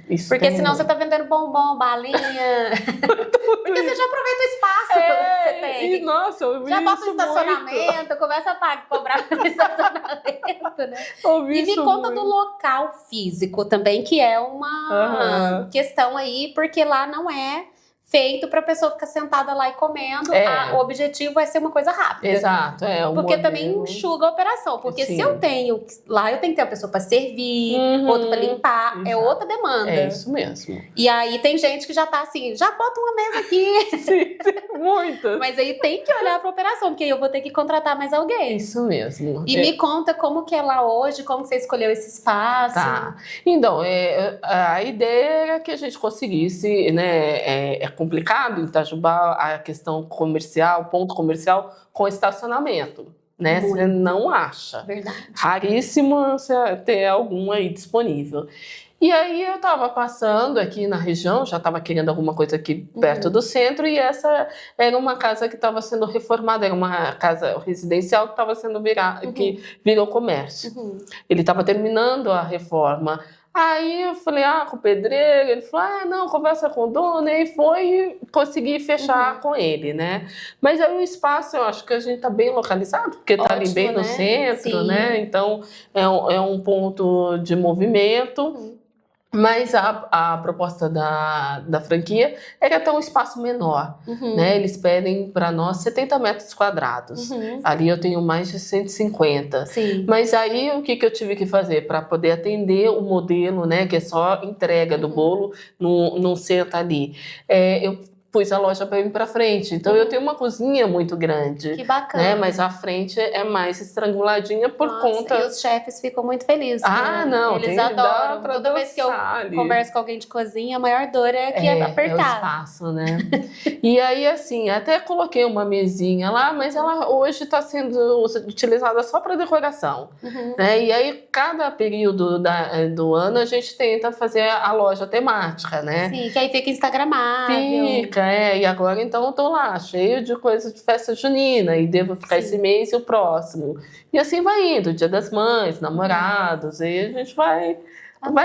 Isso porque senão você tá vendendo bombom, balinha. Porque você já aproveita o espaço que você tem. E, nossa, eu vi já bota isso no estacionamento, muito. começa a cobrar no estacionamento, né? E me conta do local físico também, que é uma questão aí, porque lá não é feito para a pessoa ficar sentada lá e comendo. O objetivo é ser uma coisa rápida. Exato, porque também enxuga a operação. Porque se eu tenho lá, eu tenho que ter uma pessoa para servir, outra para limpar. Exato. É outra demanda. É isso mesmo. E aí tem gente que já tá assim, já bota uma mesa aqui. Sim, muito. Mas aí tem que olhar para a operação, porque aí eu vou ter que contratar mais alguém. Isso mesmo. E me conta como que é lá hoje, como você escolheu esse espaço. Tá. Então, a ideia era que a gente conseguisse, né, complicado em Itajubá a questão comercial, ponto comercial com estacionamento. né? Muito. Você não acha. Verdade. Raríssimo você ter algum aí disponível. E aí eu estava passando aqui na região, já estava querendo alguma coisa aqui perto do centro, e essa era uma casa que estava sendo reformada, era uma casa residencial que estava sendo que virou comércio. Ele estava terminando a reforma. Aí eu falei, com o pedreiro, ele falou, não, conversa com o dono, e foi e consegui fechar com ele, né? Mas aí o espaço, eu acho que a gente tá bem localizado, porque tá ali bem no centro, né? Então é um ponto de movimento. Mas a proposta da franquia era ter um espaço menor, né? Eles pedem para nós 70 metros quadrados. Ali eu tenho mais de 150. Sim. Mas aí o que eu tive que fazer para poder atender o modelo, né? Que é só entrega do bolo, não senta ali. Eu pus a loja para ir para frente. Então eu tenho uma cozinha muito grande. Que bacana. Né? Mas a frente é mais estranguladinha por conta... E os chefes ficam muito felizes. Não. Eles adoram. Toda vez que eu converso com alguém de cozinha, a maior dor é que é apertado. É o espaço, né? E aí, assim, até coloquei uma mesinha lá, mas ela hoje está sendo utilizada só para decoração. Né? E aí, cada período do ano, a gente tenta fazer a loja temática, né? Sim, que aí fica instagramável. Fica, e agora então eu tô lá, cheio de coisa de festa junina, e devo ficar esse mês e o próximo. E assim vai indo, Dia das Mães, namorados, e a gente vai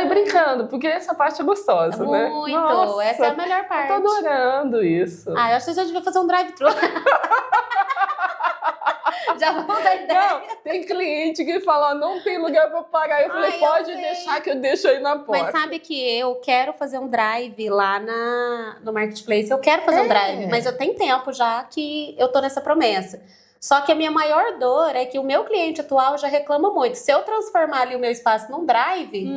brincando, porque essa parte é gostosa, né? Muito, Nossa, essa é a melhor parte. Eu tô adorando isso. Eu acho que você já devia fazer um drive-thru. Já vou dar ideia. Não, tem cliente que fala, não tem lugar pra parar. Eu falei, pode deixar que eu deixo aí na porta. Mas sabe que eu quero fazer um drive lá no Marketplace. Eu quero fazer um drive, mas eu tenho tempo já que eu tô nessa promessa. Só que a minha maior dor é que o meu cliente atual já reclama muito. Se eu transformar ali o meu espaço num drive,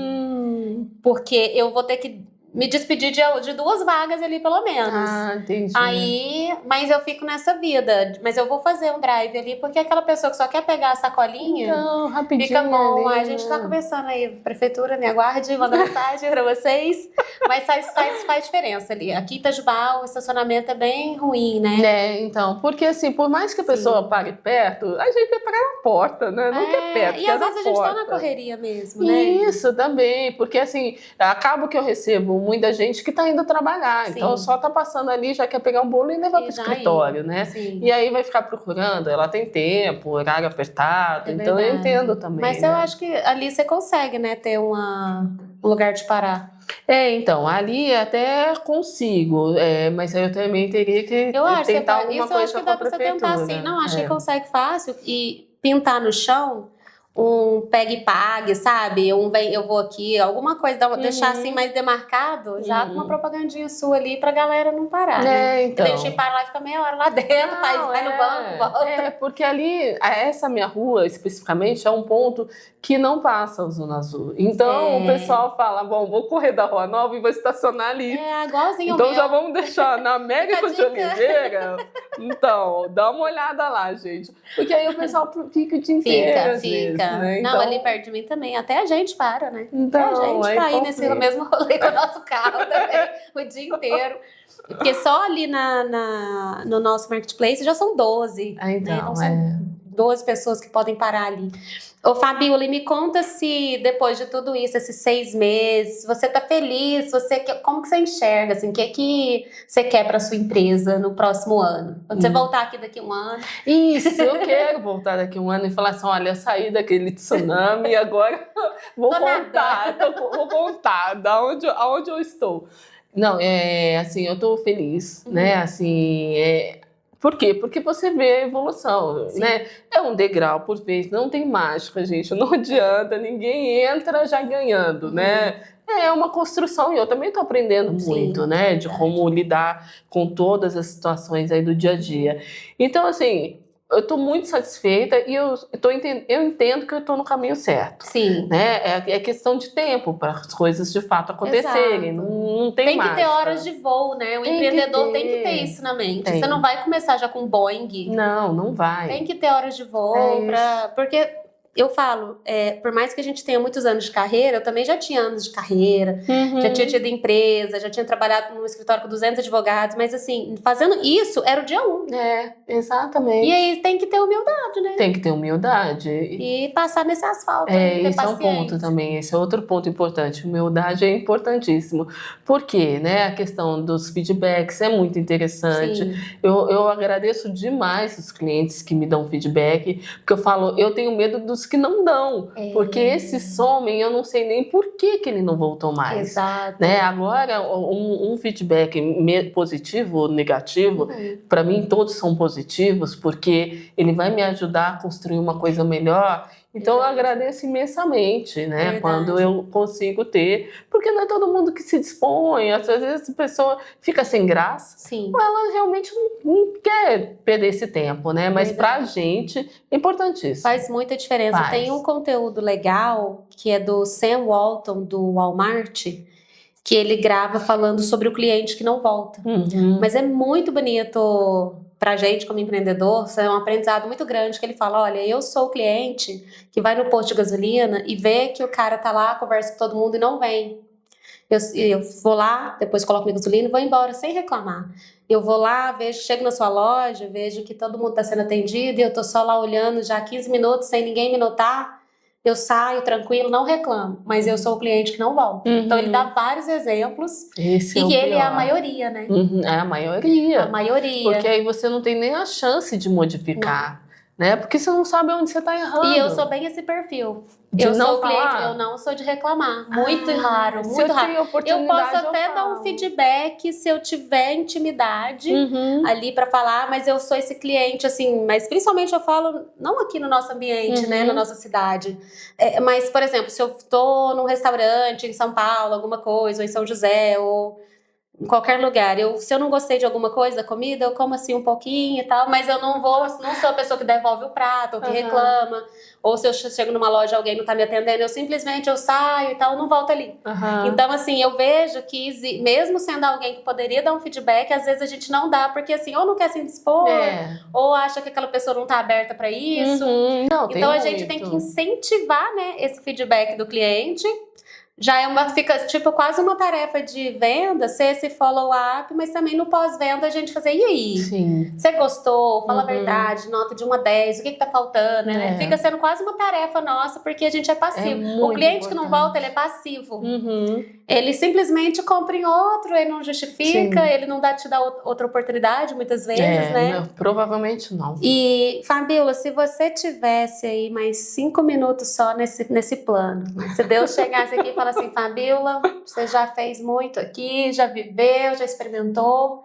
porque eu vou ter que me despedir de 2 vagas ali, pelo menos. Entendi. Aí, mas eu fico nessa vida. Mas eu vou fazer um drive ali, porque aquela pessoa que só quer pegar a sacolinha, então, rapidinho fica bom. Ali, a gente tá conversando aí, prefeitura, me aguarde, manda mensagem pra vocês. Mas faz diferença ali. Aqui em Itajubá, o estacionamento é bem ruim, né? Então, porque assim, por mais que a pessoa pare perto, a gente quer parar na porta, né? Não quer perto, e às vezes a gente tá na correria mesmo, né? Isso, também, porque assim, acaba que eu recebo muita gente que tá indo trabalhar, então só tá passando ali, já quer pegar um bolo e levar pro escritório, né? E aí vai ficar procurando, ela tem tempo, horário apertado, então eu entendo também. Mas eu acho que ali você consegue, né, ter um lugar de parar. Então, ali até consigo, mas aí eu também teria que tentar alguma coisa com a prefeitura. Isso eu acho que dá pra você tentar, assim. Não, acho que consegue fácil. E pintar no chão um pegue e pague, sabe? Eu vou aqui, alguma coisa, deixar assim mais demarcado, já com uma propagandinha sua ali pra galera não parar. Então. Deixa eu parar lá e fica meia hora lá dentro, vai no banco, volta. Porque ali, essa minha rua especificamente, é um ponto que não passa o Zona Azul. Então o pessoal fala, bom, vou correr da Rua Nova e vou estacionar ali. Igualzinho então meu. Já vamos deixar na Américo de Oliveira. Então, dá uma olhada lá, gente. Porque aí o pessoal fica o dia inteiro. Fica. Né? Não, então, ali perto de mim também. Até a gente para, né? Então, a gente tá aí nesse mesmo rolê com o nosso carro também, o dia inteiro. Porque só ali no nosso Marketplace já são 12. Então, são 12 pessoas que podem parar ali. Ô, Fabiola, me conta se depois de tudo isso, esses 6 meses, você tá feliz? Como que você enxerga? Assim, o que você quer para sua empresa no próximo ano? Quando você voltar aqui daqui a um ano? Isso, eu quero voltar daqui a um ano e falar assim, olha, eu saí daquele tsunami e agora vou contar aonde eu estou. Não, assim, eu tô feliz, né? Assim, por quê? Porque você vê a evolução, né? É um degrau por vez, não tem mágica, gente. Não adianta, ninguém entra já ganhando, né? É uma construção e eu também tô aprendendo muito, né? De como lidar com todas as situações aí do dia a dia. Então, assim, eu tô muito satisfeita e eu entendo que eu tô no caminho certo. Sim. Né? É questão de tempo para as coisas de fato acontecerem. Não tem que ter horas de voo, né? O empreendedor tem que ter isso na mente. Você não vai começar já com Boeing. Não vai. Tem que ter horas de voo porque eu falo, por mais que a gente tenha muitos anos de carreira, eu também já tinha anos de carreira, já tinha tido empresa, já tinha trabalhado num escritório com 200 advogados, mas assim, fazendo isso era o dia 1. Exatamente. E aí tem que ter humildade, né? Tem que ter humildade. E passar nesse asfalto, ter Esse é um paciência. ponto também, esse é outro ponto importante. Humildade é importantíssimo. Por quê, né? A questão dos feedbacks é muito interessante. Sim. Eu agradeço demais os clientes que me dão feedback, porque eu falo, eu tenho medo dos que não dão, porque esses somem, eu não sei nem por que ele não voltou mais. Exato. Né? Agora, um feedback positivo ou negativo, para mim todos são positivos, porque ele vai me ajudar a construir uma coisa melhor. Então eu agradeço imensamente, né? Verdade. Quando eu consigo ter, porque não é todo mundo que se dispõe, às vezes a pessoa fica sem graça, Sim. ou ela realmente não quer perder esse tempo, né? Mas pra gente é importantíssimo. Faz muita diferença. Faz. Tem um conteúdo legal que é do Sam Walton, do Walmart, que ele grava falando sobre o cliente que não volta. Mas é muito bonito pra gente como empreendedor, isso é um aprendizado muito grande, que ele fala, olha, eu sou o cliente que vai no posto de gasolina e vê que o cara tá lá, conversa com todo mundo e não vem. Eu vou lá, depois coloco minha gasolina e vou embora sem reclamar. Eu vou lá, chego na sua loja, vejo que todo mundo está sendo atendido e eu tô só lá olhando já 15 minutos sem ninguém me notar. Eu saio tranquilo, não reclamo, mas eu sou o cliente que não volta. Então ele dá vários exemplos e ele é a maioria, né? É a maioria. A maioria. Porque aí você não tem nem a chance de modificar, né? Porque você não sabe onde você está errando. E eu sou bem esse perfil. Eu sou o cliente, eu não sou de reclamar. Muito raro, muito raro. Eu posso até dar um feedback se eu tiver intimidade ali pra falar, mas eu sou esse cliente, assim, mas principalmente eu falo, não aqui no nosso ambiente, né, na nossa cidade. Mas, por exemplo, se eu tô num restaurante em São Paulo, alguma coisa, ou em São José, ou em qualquer lugar. Se eu não gostei de alguma coisa da comida, eu como assim um pouquinho e tal, mas eu não sou a pessoa que devolve o prato, ou que reclama. Ou se eu chego numa loja e alguém não tá me atendendo, eu simplesmente saio e tal, eu não volto ali. Então, assim, eu vejo que mesmo sendo alguém que poderia dar um feedback, às vezes a gente não dá, porque assim, ou não quer se indispor, ou acha que aquela pessoa não tá aberta pra isso. Então a gente tem que incentivar, né, esse feedback do cliente. Já fica tipo quase uma tarefa de venda, ser esse follow-up, mas também no pós-venda a gente fazer, e aí? Sim. Você gostou? Fala a verdade, nota de 1 a 10, o que tá faltando, né? Fica sendo quase uma tarefa nossa, porque a gente é passivo. O cliente que não volta, ele é passivo. Ele simplesmente compra em outro, ele não justifica, ele não te dá outra oportunidade muitas vezes, né? Não, provavelmente não. E, Fabíola, se você tivesse aí mais 5 minutos só nesse plano, se Deus chegasse aqui e falasse assim, Fabíola, você já fez muito aqui, já viveu, já experimentou,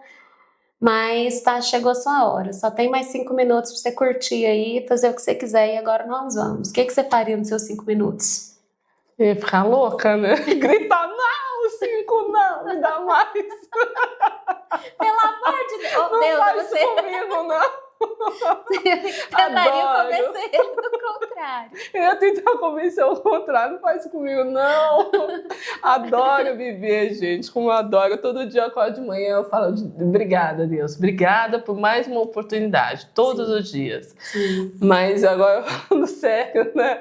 mas chegou a sua hora. Só tem mais 5 minutos pra você curtir aí, fazer o que você quiser e agora nós vamos. O que você faria nos seus 5 minutos? Eu ia ficar louca, né? Gritar, não, 5 não, me dá mais. Pelo amor de Deus, Não Deus, faz você comigo, não. tentaria convencer ele do contrário. Eu ia tentar convencer o contrário, não faz comigo, não. Adoro viver, gente, como eu adoro. Todo dia eu acordo de manhã, eu falo, obrigada, Deus, obrigada por mais uma oportunidade, todos os dias. Mas agora, falando sério, né?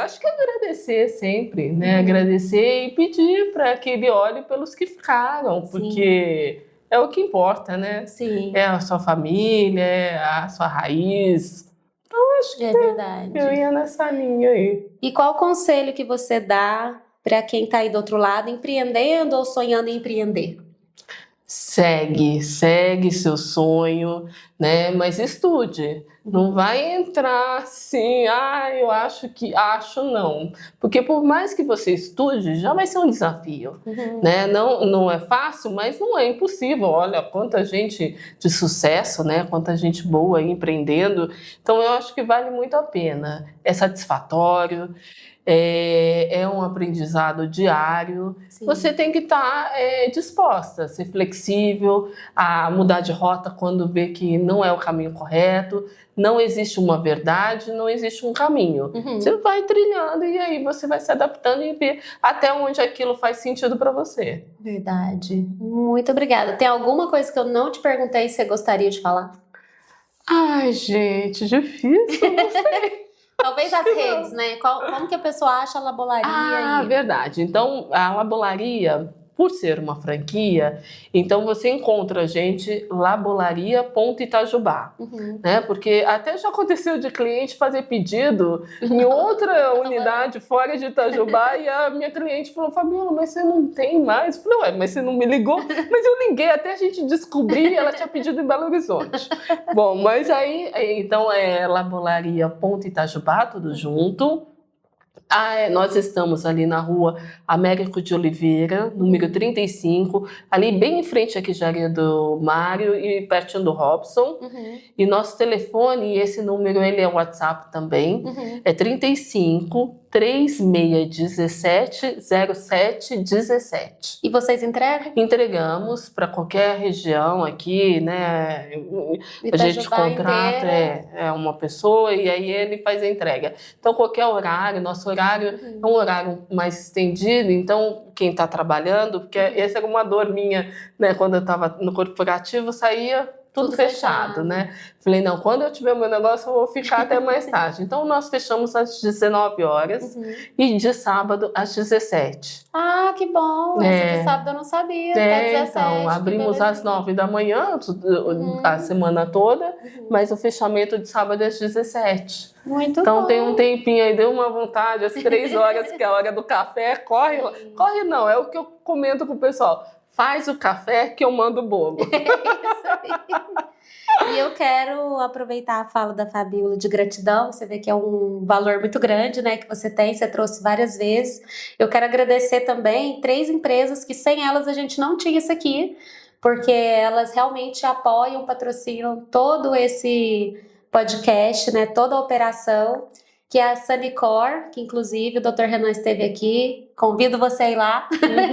Acho que agradecer sempre, né? Agradecer e pedir para que ele olhe pelos que ficaram, porque é o que importa, né? Sim. É a sua família, é a sua raiz. Então, acho que verdade. Eu ia nessa linha aí. E qual conselho que você dá para quem tá aí do outro lado, empreendendo ou sonhando em empreender? Segue seu sonho, né? Mas estude. Não vai entrar assim, eu acho não. Porque por mais que você estude, já vai ser um desafio, né? Não é fácil, mas não é impossível. Olha, quanta gente de sucesso, né? Quanta gente boa aí empreendendo. Então eu acho que vale muito a pena. É satisfatório. É um aprendizado diário. Você tem que estar disposta a ser flexível, a mudar de rota quando vê que não é o caminho correto. Não existe uma verdade, não existe um caminho. Você vai trilhando e aí você vai se adaptando e ver até onde aquilo faz sentido para você. Verdade. Muito obrigada. Tem alguma coisa que eu não te perguntei e você gostaria de falar? Ai, gente, difícil, não sei. Talvez as redes, né? Como que a pessoa acha a Labolaria aí? Verdade. Então, a Labolaria, por ser uma franquia, então você encontra a gente labolaria.itajubá, né? Porque até já aconteceu de cliente fazer pedido em outra unidade fora de Itajubá e a minha cliente falou, Fabiola, mas você não tem mais? Eu falei, ué, mas você não me ligou? Mas eu liguei até a gente descobrir e ela tinha pedido em Belo Horizonte. Bom, mas aí, então é labolaria.itajubá, tudo junto. Nós estamos ali na rua Américo de Oliveira, número 35, ali bem em frente à queijaria do Mário e pertinho do Robson. E nosso telefone, e esse número ele é WhatsApp também, é 35 3617 0717. E vocês entregam? Entregamos para qualquer região aqui, né? A gente contrata uma pessoa e aí ele faz a entrega. Então, qualquer horário, nosso horário é um horário mais estendido, então quem está trabalhando, porque essa era uma dor minha, né? Quando eu estava no corporativo, saía tudo fechado, né? Falei, não, quando eu tiver meu negócio, eu vou ficar até mais tarde. Então, nós fechamos às 19 horas e de sábado às 17. Ah, que bom! Essa de sábado eu não sabia, até 17. Então, abrimos às 9 da manhã, a semana toda, mas o fechamento de sábado é às 17. Muito então, bom. Tem um tempinho aí, deu uma vontade, às 3 horas, que é a hora do café, corre lá. Corre não, é o que eu comento com o pessoal. Faz o café que eu mando o bolo. Isso aí. E eu quero aproveitar a fala da Fabiola de gratidão. Você vê que é um valor muito grande, né, que você tem, você trouxe várias vezes. Eu quero agradecer também 3 empresas que sem elas a gente não tinha isso aqui, porque elas realmente apoiam, patrocinam todo esse podcast, né, toda a operação, que é a Sanicor, que inclusive o Dr. Renan esteve aqui. Convido você a ir lá.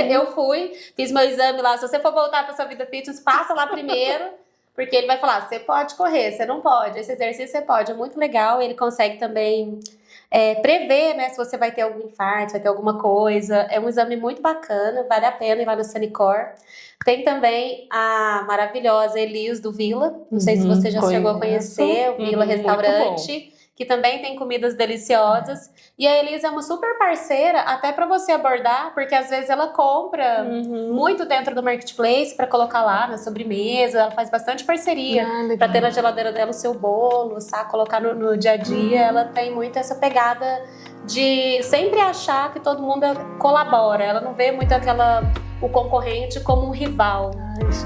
Eu fui, fiz meu exame lá. Se você for voltar para sua vida fitness, passa lá primeiro, porque ele vai falar, você pode correr, você não pode. Esse exercício você pode, é muito legal. Ele consegue também prever, né, se você vai ter algum infarto, se vai ter alguma coisa. É um exame muito bacana, vale a pena ir lá no Sanicor. Tem também a maravilhosa Elis do Vila. Não sei se você já chegou a conhecer, o Vila Restaurante, que também tem comidas deliciosas. E a Elisa é uma super parceira, até para você abordar, porque às vezes ela compra muito dentro do marketplace para colocar lá na sobremesa. Ela faz bastante parceria para ter na geladeira dela o seu bolo, sabe? Colocar no dia a dia. Ela tem muito essa pegada de sempre achar que todo mundo colabora. Ela não vê muito o concorrente como um rival.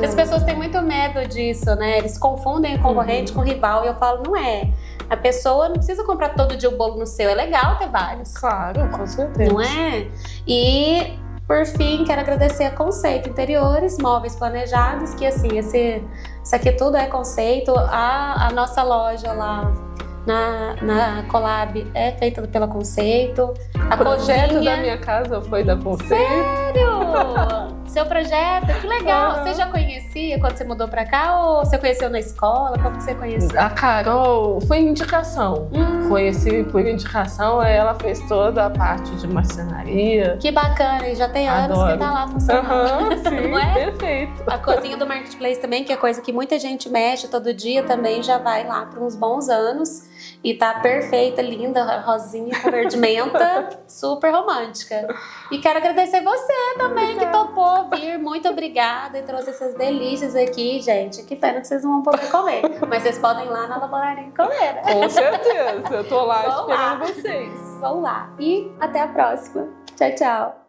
As pessoas têm muito medo disso, né? Eles confundem o concorrente com o rival. E eu falo, não é. A pessoa não precisa comprar todo dia o bolo no seu. É legal ter vários. Claro, com certeza. Não é? E, por fim, quero agradecer a Conceito Interiores, móveis planejados, que assim, isso aqui tudo é conceito. A nossa loja lá na Colab é feita pela Conceito. O projeto da minha casa foi da Conceito. Sério? Seu projeto? Que legal! Você já conhecia quando você mudou pra cá ou você conheceu na escola? Como que você conheceu? A Carol foi indicação. Conheci por indicação, ela fez toda a parte de marcenaria. Que bacana, e já tem anos que tá lá funcionando. Sim, não é? Perfeito. A cozinha do Marketplace também, que é coisa que muita gente mexe todo dia, também já vai lá por uns bons anos. E tá perfeita, linda, rosinha com verde menta, super romântica. E quero agradecer você também, que topou vir. Muito obrigada e trouxe essas delícias aqui, gente. Que pena que vocês não vão poder comer. Mas vocês podem ir lá na Labolaria comer, né? Com certeza, eu tô lá esperando vocês. Vamos lá. E até a próxima. Tchau, tchau.